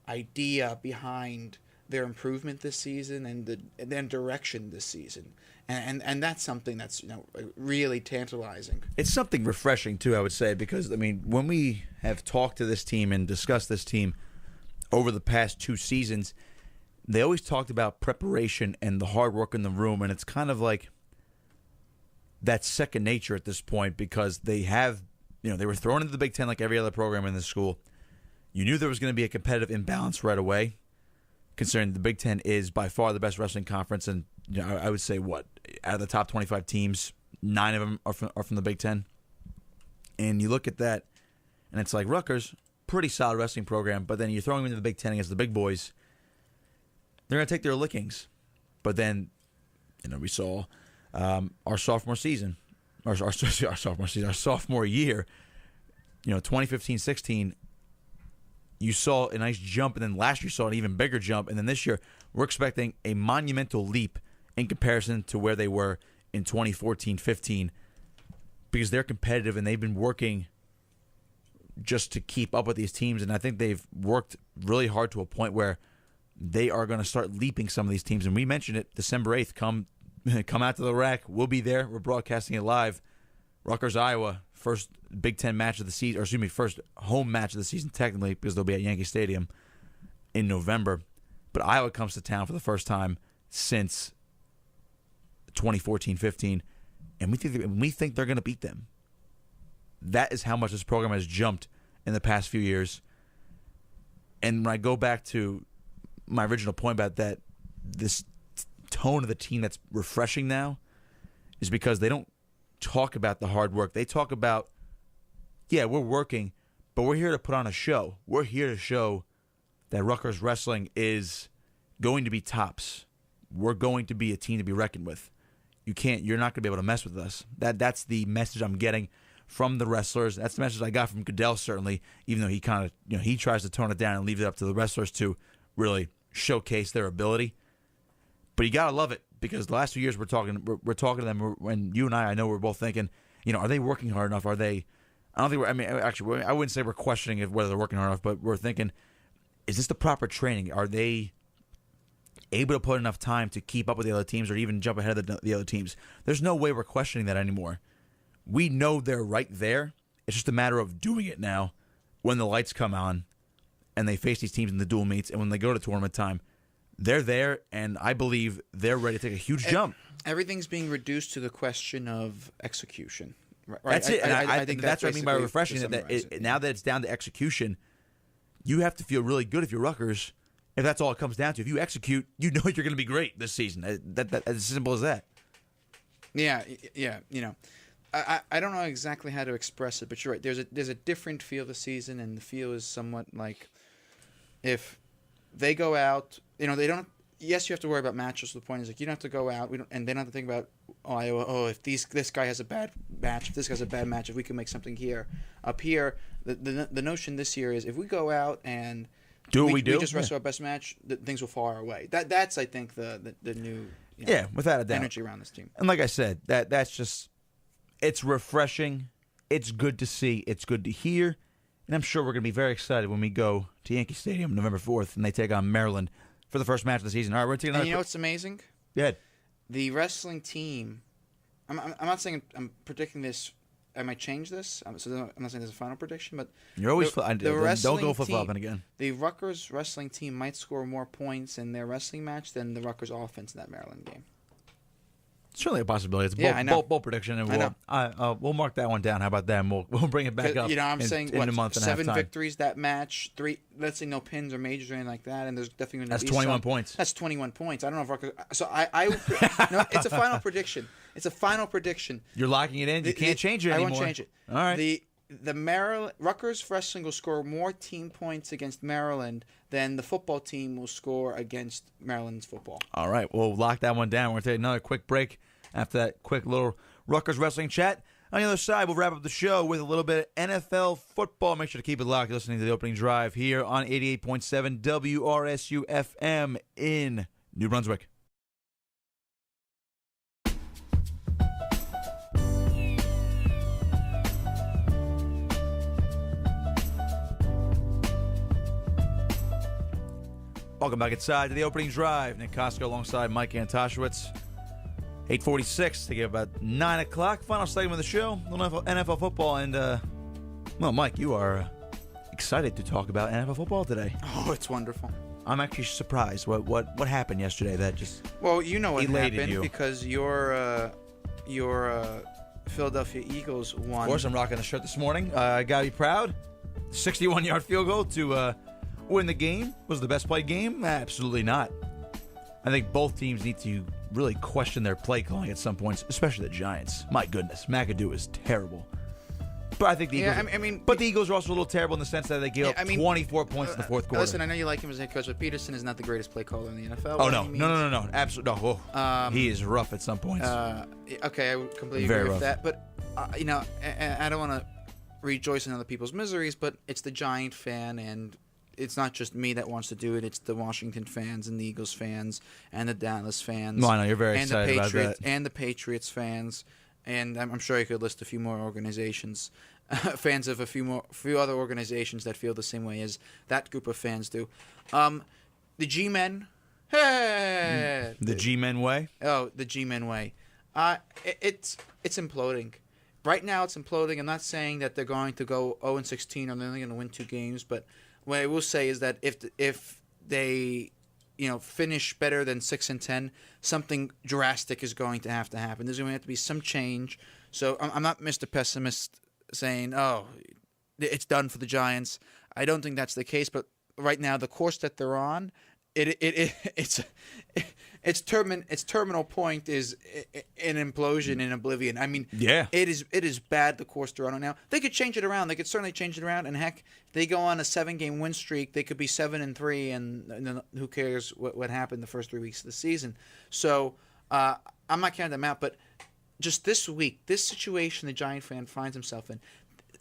idea behind their improvement this season and their direction this season. And that's something that's really tantalizing. It's something refreshing too, I would say, because I mean, when we have talked to this team and discussed this team over the past 2 seasons, they always talked about preparation and the hard work in the room, and it's kind of like that's second nature at this point because they have, they were thrown into the Big Ten like every other program in the school. You knew there was going to be a competitive imbalance right away, considering the Big Ten is by far the best wrestling conference, and I would say out of the top 25 teams, 9 of them are from the Big Ten. And you look at that, and it's like Rutgers, pretty solid wrestling program, but then you're throwing them into the Big Ten against the big boys. They're going to take their lickings. But then, we saw our sophomore season, our sophomore year, 2015-16, you saw a nice jump, and then last year you saw an even bigger jump, and then this year we're expecting a monumental leap in comparison to where they were in 2014-15 because they're competitive and they've been working just to keep up with these teams, and I think they've worked really hard to a point where they are going to start leaping some of these teams. And we mentioned it, December 8th, come out to the rack. We'll be there. We're broadcasting it live. Rutgers, Iowa, first Big Ten match of the season, or excuse me, first home match of the season technically because they'll be at Yankee Stadium in November. But Iowa comes to town for the first time since 2014-15, and we think they're going to beat them. That is how much this program has jumped in the past few years. And when I go back to my original point about that, this tone of the team that's refreshing now is because they don't talk about the hard work. They talk about, we're working, but we're here to put on a show. We're here to show that Rutgers Wrestling is going to be tops. We're going to be a team to be reckoned with. You're not going to be able to mess with us. That's the message I'm getting from the wrestlers. That's the message I got from Goodell, certainly, even though he kind of, he tries to tone it down and leave it up to the wrestlers to really showcase their ability. But you got to love it because the last few years we're talking to them, when you and I know we're both thinking, are they working hard enough? Are they? I don't think I wouldn't say we're questioning whether they're working hard enough, but we're thinking, is this the proper training? Are they able to put enough time to keep up with the other teams or even jump ahead of the other teams? There's no way we're questioning that anymore. We know they're right there. It's just a matter of doing it now when the lights come on and they face these teams in the dual meets, and when they go to tournament time, they're there, and I believe they're ready to take a huge jump. Everything's being reduced to the question of execution. Right? That's it. I think that's what I mean by refreshing it. Now that it's down to execution, you have to feel really good if you're Rutgers. If that's all it comes down to, if you execute, you know you're going to be great this season. That's as simple as that. Yeah. I don't know exactly how to express it, but you're right. There's a different feel this season, and the feel is somewhat like if they go out, they don't. Yes, you have to worry about matches. The point is, like, you don't have to go out. and they don't have to think about Iowa. If this guy has a bad match, if this guy has a bad match, if we can make something here. Up here, the notion this year is if we go out and we just wrestle our best match, things will fall our way. That's I think the new without a doubt energy around this team. And like I said, that's just it's refreshing. It's good to see. It's good to hear. And I'm sure we're going to be very excited when we go to Yankee Stadium November 4th and they take on Maryland for the first match of the season. All right, we're taking another. And you know what's amazing? Go ahead. The wrestling team. I'm not saying I'm predicting this. I might change this. I'm not saying there's a final prediction, but you're always don't go flip-flopping again. The Rutgers wrestling team might score more points in their wrestling match than the Rutgers offense in that Maryland game. It's certainly a possibility. It's a bold prediction, and we'll mark that one down. How about that? And we'll bring it back up. I'm saying in a month and a half time. 7 victories that match. 3. Let's say no pins or majors or anything like that. And there's definitely going to be 21 points. That's 21 points. I don't know if Rutgers. So no, it's a final prediction. It's a final prediction. You're locking it in. You can't change it anymore. I won't change it. All right. the Rutgers Wrestling will score more team points against Maryland than the football team will score against Maryland's football. All right, we'll lock that one down. We're going to take another quick break after that quick little Rutgers Wrestling chat. On the other side, we'll wrap up the show with a little bit of NFL football. Make sure to keep it locked. You're listening to the opening drive here on 88.7 WRSU FM in New Brunswick. Welcome back inside to the opening drive. Nick Kosko alongside Mike Antosiewicz. 8:46 to get about 9 o'clock. Final segment of the show. A little NFL football. And, well, Mike, you are excited to talk about NFL football today. Oh, it's wonderful. I'm actually surprised. What happened yesterday that just Well, you know what happened you. because your Philadelphia Eagles won. Of course, I'm rocking the shirt this morning. I got to be proud. 61-yard field goal to win the game. Was it the best played game? Absolutely not. I think both teams need to really question their play calling at some points, especially the Giants. My goodness, McAdoo is terrible. But I think the Eagles. But the Eagles are also a little terrible in the sense that they gave up 24 points in the fourth quarter. Listen, I know you like him as a head coach, but Peterson is not the greatest play caller in the NFL. Oh no, absolutely no. Oh, he is rough at some points. Okay, I would completely Very agree rough. with that. But I don't want to rejoice in other people's miseries, but it's the Giant fan, and it's not just me that wants to do it. It's the Washington fans and the Eagles fans and the Dallas fans. No, I know you're very and excited the about Patriots that. and the Patriots fans, and I'm sure I could list a few more organizations, fans of a few other organizations that feel the same way as that group of fans do. The G-Men. Hey, The G-Men way. Oh, the G-Men way. It's imploding. Right now, it's imploding. I'm not saying that they're going to go 0-16 or they're only going to win 2 games, but what I will say is that if they, finish better than 6-10, something drastic is going to happen. There's going to have to be some change. So I'm not Mr. Pessimist saying, oh, it's done for the Giants. I don't think that's the case. But right now, the course that they're on, its terminal point is an implosion in oblivion. I mean, Yeah. it is bad, the course they're on now. They could change it around. They could certainly change it around. And heck, they go on a 7-game win streak. They could be 7-3, and who cares what happened the first 3 weeks of the season? So I'm not counting them out. But just this week, this situation the Giant fan finds himself in,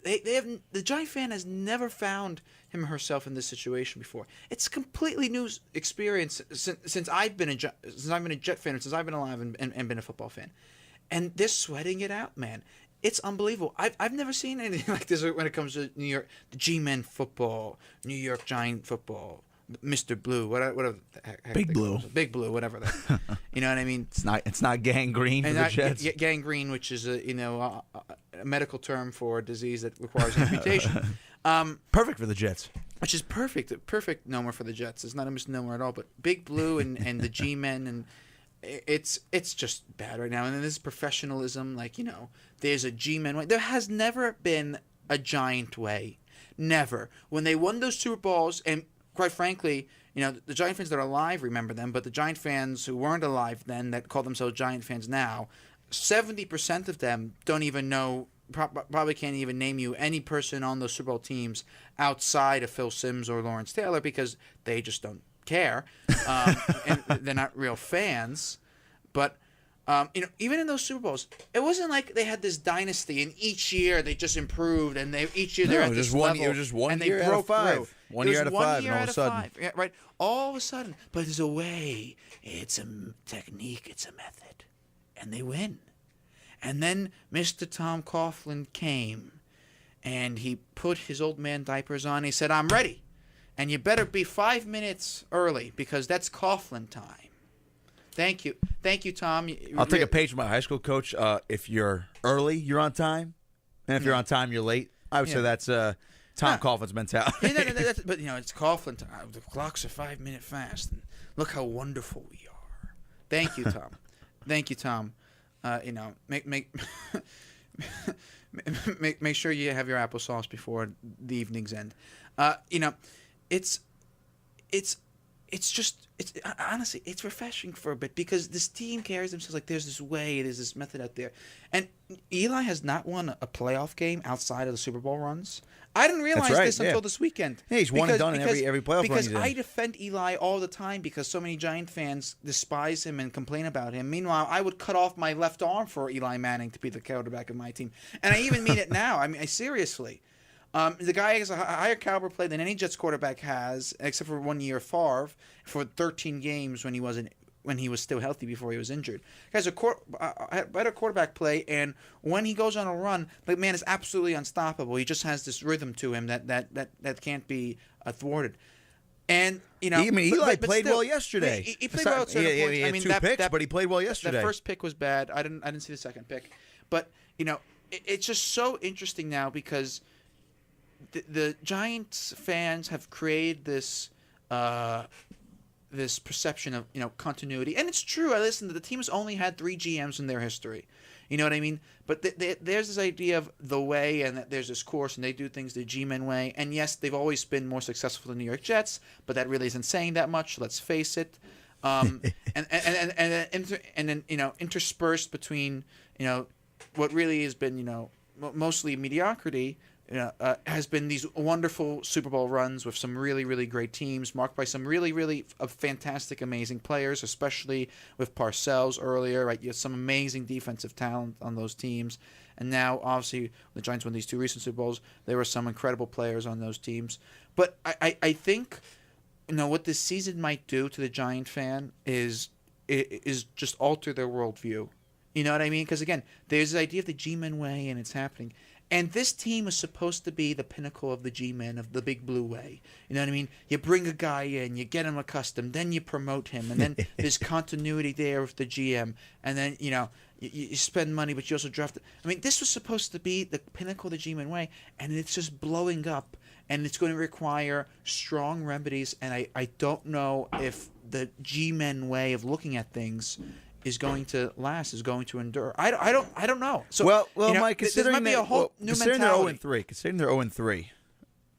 the Giant fan has never found him or herself in this situation before. It's a completely new experience since I've been a Jet fan, since I've been alive and been a football fan. And they're sweating it out, man. It's unbelievable. I've never seen anything like this when it comes to New York, the G-Men football, New York Giant football, Mr. Blue, whatever the heck Big Blue. Big Blue, whatever that. You know what I mean? It's not gangrene for the Jets. Gangrene, which is a medical term for a disease that requires amputation. Perfect for the Jets. Which is perfect. A perfect nomer for the Jets. It's not a misnomer at all. But Big Blue and the G-Men, and it's just bad right now. And then this professionalism, there's a G-Men way. There has never been a Giant way. Never. When they won those Super Bowls, and quite frankly, the Giant fans that are alive remember them, but the Giant fans who weren't alive then that call themselves Giant fans now, 70% of them don't even know, probably can't even name you any person on those Super Bowl teams outside of Phil Simms or Lawrence Taylor because they just don't care, and they're not real fans. But even in those Super Bowls, it wasn't like they had this dynasty, and each year they just improved, and each year they're at this level. It was just one and year they out broke of 5. through. 1 year out of 5, and all of a sudden. Yeah, right. All of a sudden. But there's a way. It's a technique. It's a method. And they win. And then Mr. Tom Coughlin came, and he put his old man diapers on. He said, I'm ready. And you better be 5 minutes early because that's Coughlin time. Thank you. Thank you, Tom. I'll take a page from my high school coach. If you're early, you're on time. And if you're on time, you're late. I would say that's Tom Coughlin's mentality. But, it's Coughlin time. The clocks are 5 minutes fast. And look how wonderful we are. Thank you, Tom. Thank you, Tom. Make sure you have your applesauce before the evening's end. It's honestly, it's refreshing for a bit because this team carries themselves like there's this way, there's this method out there. And Eli has not won a playoff game outside of the Super Bowl runs. I didn't realize this until this weekend. Yeah, he's one and done in every playoff run he's in. Because I defend Eli all the time because so many Giant fans despise him and complain about him. Meanwhile, I would cut off my left arm for Eli Manning to be the quarterback of my team. And I even mean it now. I mean, seriously. The guy has a higher caliber play than any Jets quarterback has, except for 1 year Favre, for 13 games when he was still healthy before he was injured. He has a better quarterback play, and when he goes on a run, the man is absolutely unstoppable. He just has this rhythm to him that can't be thwarted. And Eli played well yesterday. He played well at certain points. He had two picks, but he played well yesterday. That first pick was bad. I didn't see the second pick, but it's just so interesting now because the Giants fans have created this perception of continuity, and it's true. The team has only had 3 GMs in their history. You know what I mean? But there's this idea of the way, and that there's this course, and they do things the G-Men way. And yes, they've always been more successful than the New York Jets, but that really isn't saying that much. Let's face it. And then interspersed between what really has been mostly mediocrity. Has been these wonderful Super Bowl runs with some really, really great teams, marked by some really, really fantastic, amazing players, especially with Parcells earlier. Right, you had some amazing defensive talent on those teams, and now obviously the Giants won these 2 recent Super Bowls. There were some incredible players on those teams, but I think what this season might do to the Giant fan is just alter their worldview. You know what I mean? Because again, there's this idea of the G-Men way, and it's happening. And this team is supposed to be the pinnacle of the G-Men, of the Big Blue way. You know what I mean? You bring a guy in, you get him accustomed, then you promote him, and then there's continuity there with the GM, and then, you spend money, but you also draft it. I mean, this was supposed to be the pinnacle of the G-Men way, and it's just blowing up, and it's going to require strong remedies, and I don't know if the G-Men way of looking at things is going to last, is going to endure. I don't know. So well, Mike, considering there might be a whole new mentality. Considering they're 0-3,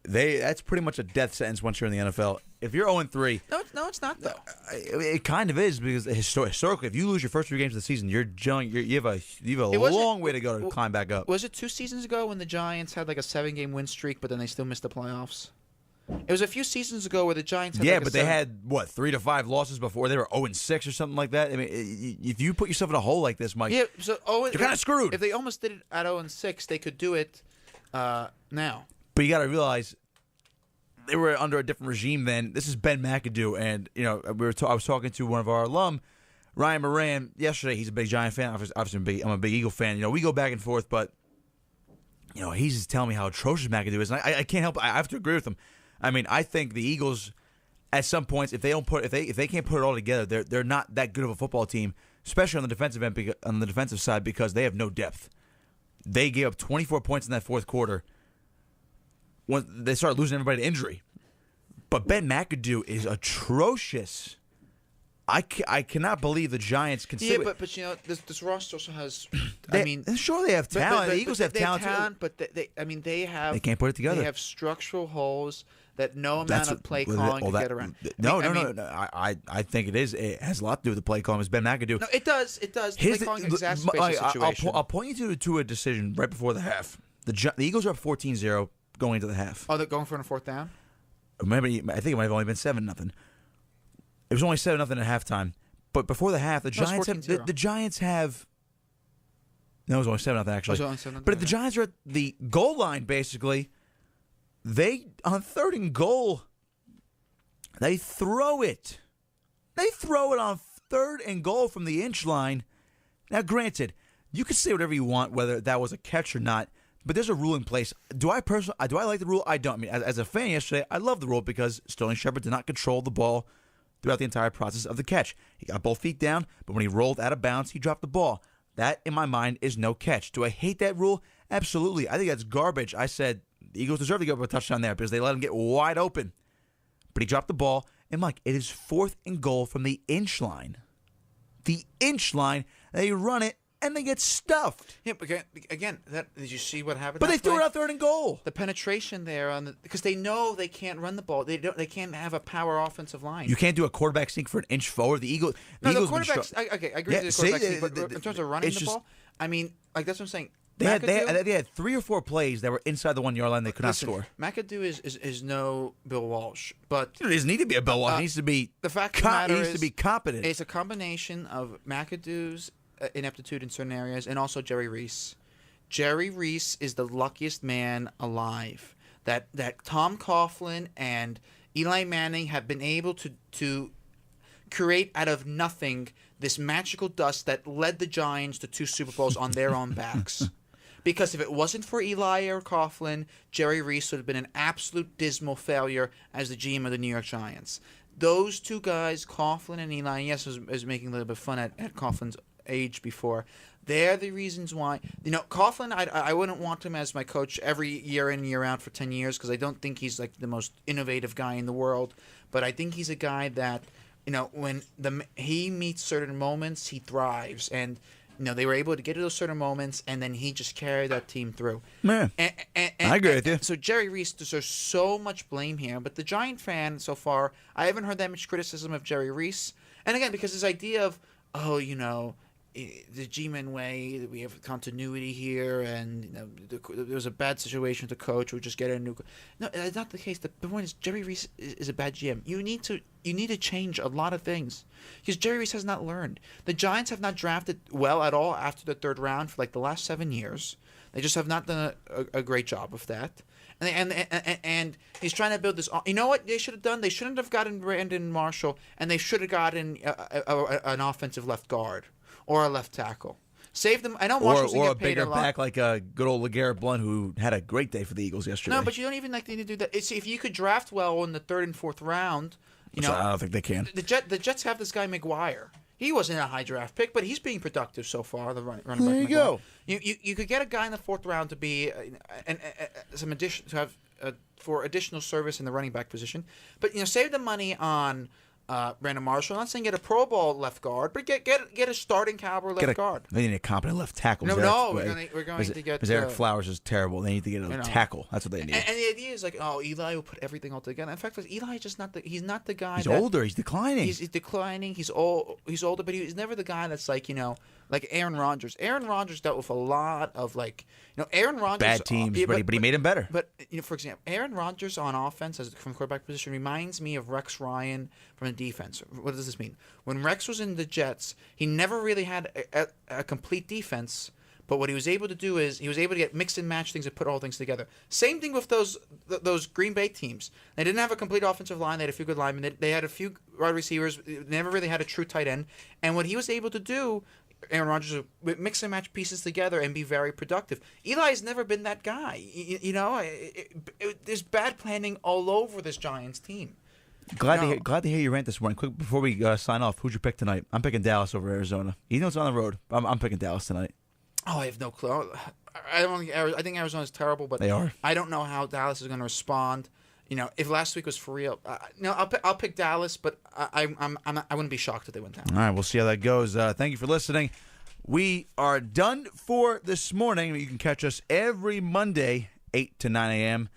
that's pretty much a death sentence once you're in the NFL. If you're 0-3, no, it's not though. It kind of is because historically, if you lose your first 3 games of the season, you have a long way to go to climb back up. Was it 2 seasons ago when the Giants had like a 7-game win streak, but then they still missed the playoffs? It was a few seasons ago where the Giants had but they had 3 to 5 losses before they were 0-6 or something like that. I mean, if you put yourself in a hole like this, Mike, so you're kind of screwed. If they almost did it at 0-6, they could do it now. But you got to realize they were under a different regime then. This is Ben McAdoo, and I was talking to one of our alum, Ryan Moran, yesterday. He's a big Giant fan. Obviously, I'm a big Eagle fan. We go back and forth, but he's just telling me how atrocious McAdoo is, and I can't help. I have to agree with him. I mean, I think the Eagles, at some points, if they can't put it all together, they're not that good of a football team, especially on the defensive side, because they have no depth. They gave up 24 points in that fourth quarter when they started losing everybody to injury. But Ben McAdoo is atrocious. I cannot believe the Giants can. Yeah, but this roster also has. Sure they have talent. The Eagles have talent, but they can't put it together. They have structural holes that no amount of play calling can get around. No. I think it is. It has a lot to do with the play calling. It's Ben McAdoo. No, it does. Play calling exacerbates the situation. I'll point you to a decision right before the half. The Eagles are up 14-0 going into the half. Oh, they're going for a 4th down? I think it might have only been 7-0. It was only 7-0 at halftime. But before the half, the Giants have. No, it was only 7-0 actually. But if the Giants are at the goal line, basically, they on 3rd and goal, they throw it. They throw it on 3rd and goal from the inch line. Now, granted, you can say whatever you want, whether that was a catch or not. But there's a rule in place. Do I like the rule? I don't. I mean, as a fan yesterday, I love the rule because Sterling Shepard did not control the ball throughout the entire process of the catch. He got both feet down, but when he rolled out of bounds, he dropped the ball. That, in my mind, is no catch. Do I hate that rule? Absolutely. I think that's garbage. I said the Eagles deserve to give up a touchdown there because they let him get wide open. But he dropped the ball, and Mike, it is 4th and goal from the inch line. The inch line, they run it and they get stuffed. Yeah, but again, did you see what happened? But they that threw play? it out 3rd and goal. The penetration there because they know they can't run the ball. They can't have a power offensive line. You can't do a quarterback sneak for an inch forward. The Eagles. The Eagles quarterbacks. I agree with the quarterback sneak, but in terms of running the ball, I mean, like that's what I'm saying. They had 3 or 4 plays that were inside the 1 yard line. They could not score. McAdoo is no Bill Walsh, but He doesn't need to be a Bill Walsh. He needs to be. The fact of the matter he needs to be competent. It's a combination of McAdoo's ineptitude in certain areas and also Jerry Reese. Jerry Reese is the luckiest man alive. That Tom Coughlin and Eli Manning have been able to create out of nothing this magical dust that led the Giants to 2 Super Bowls on their own backs. Because if it wasn't for Eli or Coughlin, Jerry Reese would have been an absolute dismal failure as the GM of the New York Giants. Those 2 guys, Coughlin and Eli, yes, I was making a little bit of fun at Coughlin's age before. They're the reasons why. Coughlin, I wouldn't want him as my coach every year in, year out for 10 years because I don't think he's like the most innovative guy in the world. But I think he's a guy that, when he meets certain moments, he thrives. And they were able to get to those certain moments, and then he just carried that team through. Man, I agree with you. So Jerry Reese deserves so much blame here, but the Giant fan so far, I haven't heard that much criticism of Jerry Reese. And again, because this idea of, the G-Man way, we have continuity here, and there was a bad situation with the coach, we'll just get a new. No, that's not the case. The point is, Jerry Reese is a bad GM. You need to change a lot of things because Jerry Reese has not learned. The Giants have not drafted well at all after the 3rd round for like the last 7 years. They just have not done a great job of that. And he's trying to build this. You know what they should have done? They shouldn't have gotten Brandon Marshall, and they should have gotten an offensive left guard or a left tackle. Save them. I know Marshall's going to get paid a lot. Or a bigger back like a good old LeGarrette Blount who had a great day for the Eagles yesterday. No, but you don't even need to do that. See, if you could draft well in the 3rd and 4th round, I don't think they can. The Jets have this guy McGuire. He wasn't a high draft pick, but he's being productive so far. The running back. There you go. You could get a guy in the 4th round to be some addition to have for additional service in the running back position, but save the money on Brandon Marshall. I'm not saying get a Pro Bowl left guard, but get a starting caliber left guard. They need a competent left tackle. We're going to get. Because Eric Flowers is terrible. They need to get a tackle. That's what they need. And the idea is like, Eli will put everything all together. In fact, Eli is just not the. He's not the guy. He's older. He's declining. He's declining. He's older, but he's never the guy that's like like Aaron Rodgers. Aaron Rodgers dealt with a lot of Aaron Rodgers bad teams, but he made him better. But for example, Aaron Rodgers on offense from quarterback position reminds me of Rex Ryan from the defense. What does this mean? When Rex was in the Jets, he never really had a complete defense. But what he was able to do is he was able to get mix and match things and put all things together. Same thing with those Green Bay teams. They didn't have a complete offensive line. They had a few good linemen. They had a few wide receivers. They never really had a true tight end. And what he was able to do, Aaron Rodgers, would mix and match pieces together and be very productive. Eli's never been that guy. There's bad planning all over this Giants team. Glad to hear you rant this morning. Quick before we sign off, who'd you pick tonight? I'm picking Dallas over Arizona. Even though it's on the road, I'm picking Dallas tonight. Oh, I have no clue. I think Arizona's terrible, but they are. I don't know how Dallas is going to respond. If last week was for real, I'll pick Dallas, but I wouldn't be shocked if they went down. All right, we'll see how that goes. Thank you for listening. We are done for this morning. You can catch us every Monday, 8 to 9 a.m.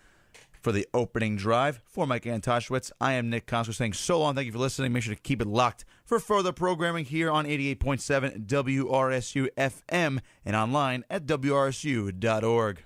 for the opening drive. For Mike Antosiewicz, I am Nick Kosko saying so long. Thank you for listening. Make sure to keep it locked for further programming here on 88.7 WRSU FM and online at WRSU.org.